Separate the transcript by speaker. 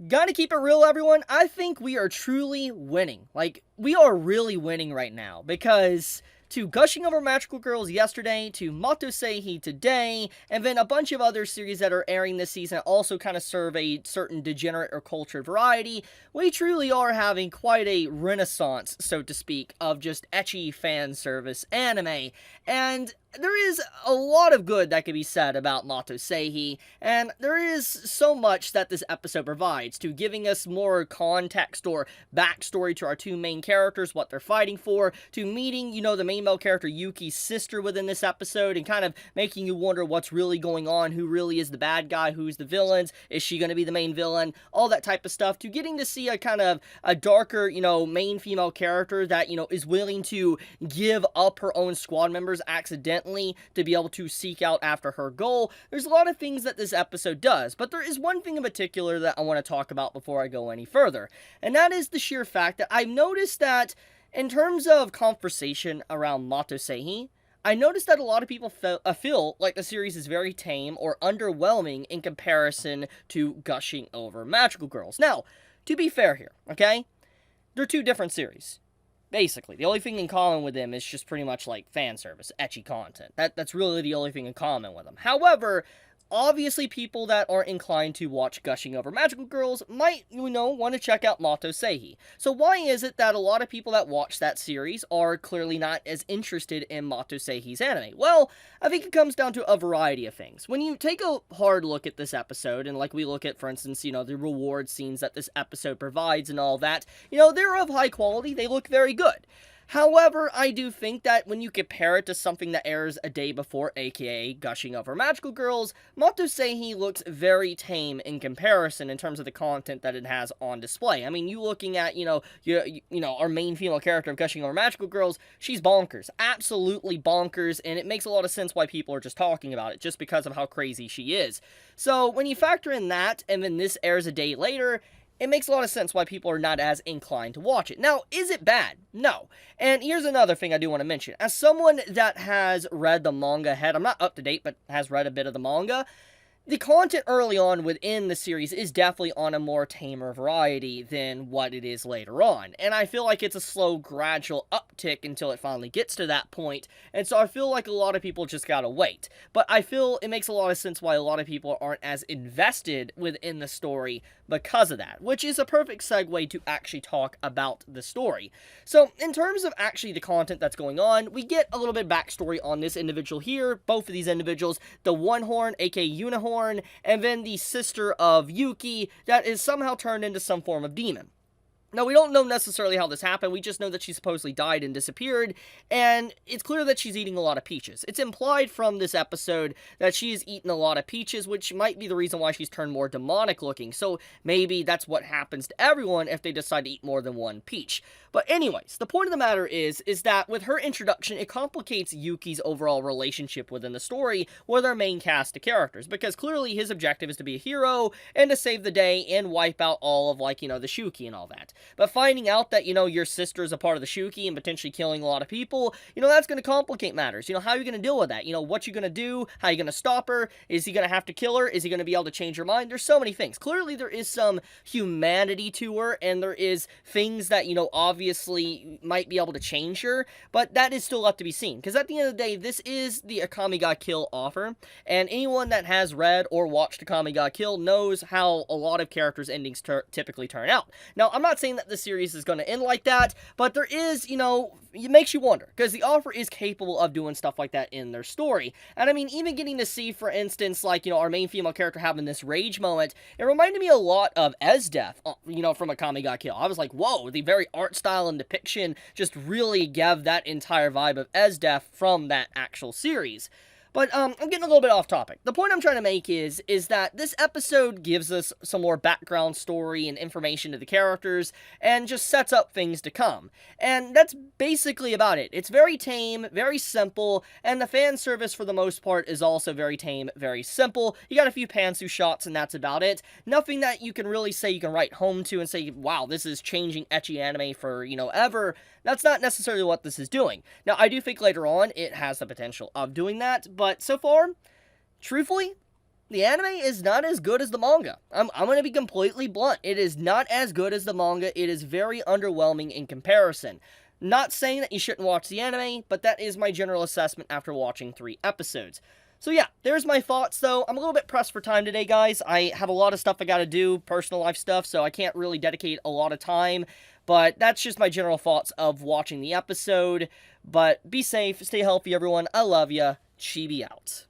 Speaker 1: Gotta keep it real, everyone. I think we are truly winning. Like, we are really winning right now because to Gushing Over Magical Girls yesterday, to Motoseihi today, and then a bunch of other series that are airing this season also kind of serve a certain degenerate or cultured variety, we truly are having quite a renaissance, so to speak, of just ecchi fan service anime. And there is a lot of good that can be said about Motoseihi, and there is so much that this episode provides to giving us more context or backstory to our two main characters, what they're fighting for, to meeting, the main male character Yuki's sister within this episode, and kind of making you wonder what's really going on, who really is the bad guy, who's the villains, is she going to be the main villain, all that type of stuff, to getting to see a kind of a darker, main female character that, is willing to give up her own squad members accidentally to be able to seek out after her goal. There's a lot of things that this episode does, but there is one thing in particular that I want to talk about before I go any further, and that is the sheer fact that I've noticed that in terms of conversation around Motoseihi, I noticed that a lot of people feel like the series is very tame or underwhelming in comparison to Gushing Over Magical Girls. Now, to be fair here, okay? They're two different series. Basically, the only thing in common with them is just pretty much like fan service, ecchi content. That's really the only thing in common with them. However, obviously people that are inclined to watch Gushing Over Magical Girls might, want to check out Motoseihi. So why is it that a lot of people that watch that series are clearly not as interested in Motoseihi's anime? Well, I think it comes down to a variety of things. When you take a hard look at this episode, and like we look at, for instance, the reward scenes that this episode provides and all that, they're of high quality, they look very good. However, I do think that when you compare it to something that airs a day before, aka Gushing Over Magical Girls, Motoseihi looks very tame in comparison in terms of the content that it has on display. I mean, you looking at, our main female character of Gushing Over Magical Girls, she's bonkers. Absolutely bonkers, and it makes a lot of sense why people are just talking about it, just because of how crazy she is. So, when you factor in that, and then this airs a day later, it makes a lot of sense why people are not as inclined to watch it. Now, is it bad? No. And here's another thing I do want to mention. As someone that has read the manga ahead, I'm not up to date, but has read a bit of the manga, the content early on within the series is definitely on a more tamer variety than what it is later on. And I feel like it's a slow, gradual uptick until it finally gets to that point. And so I feel like a lot of people just gotta wait. But I feel it makes a lot of sense why a lot of people aren't as invested within the story because of that, which is a perfect segue to actually talk about the story. So, in terms of actually the content that's going on, we get a little bit of backstory on this individual here, both of these individuals, the One Horn, aka Unicorn, and then the sister of Yuki that is somehow turned into some form of demon. Now, we don't know necessarily how this happened, we just know that she supposedly died and disappeared, and it's clear that she's eating a lot of peaches. It's implied from this episode that she has eaten a lot of peaches, which might be the reason why she's turned more demonic looking, so maybe that's what happens to everyone if they decide to eat more than one peach. But anyways, the point of the matter is that with her introduction, it complicates Yuki's overall relationship within the story with our main cast of characters, because clearly his objective is to be a hero, and to save the day, and wipe out all of, the Shuki and all that. But finding out that, your sister is a part of the Shuki and potentially killing a lot of people, that's going to complicate matters. How are you going to deal with that? What you going to do? How are you going to stop her? Is he going to have to kill her? Is he going to be able to change her mind? There's so many things. Clearly, there is some humanity to her, and there is things that, obviously might be able to change her, but that is still left to be seen. Because at the end of the day, this is the Akame ga Kill offer, and anyone that has read or watched Akame ga Kill knows how a lot of characters' endings typically turn out. Now, I'm not saying that the series is going to end like that, but there is, it makes you wonder, because the offer is capable of doing stuff like that in their story. And I mean, even getting to see, for instance, our main female character having this rage moment, it reminded me a lot of Esdeath, from Akame ga Kill. I was like, whoa, the very art style and depiction just really gave that entire vibe of Esdeath from that actual series. But I'm getting a little bit off topic. The point I'm trying to make is that this episode gives us some more background story and information to the characters, and just sets up things to come. And that's basically about it. It's very tame, very simple, and the fan service for the most part is also very tame, very simple. You got a few pantsu shots, and that's about it. Nothing that you can really say you can write home to and say, wow, this is changing ecchi anime for, ever. That's not necessarily what this is doing. Now, I do think later on it has the potential of doing that, but so far, truthfully, The anime is not as good as the manga. I'm going to be completely blunt. It is not as good as the manga. It is very underwhelming in comparison. Not saying that you shouldn't watch the anime, but that is my general assessment after watching 3 episodes. So yeah, there's my thoughts though. I'm a little bit pressed for time today, guys. I have a lot of stuff I gotta do, personal life stuff, so I can't really dedicate a lot of time. But that's just my general thoughts of watching the episode. But be safe, stay healthy, everyone. I love ya. Chibi out.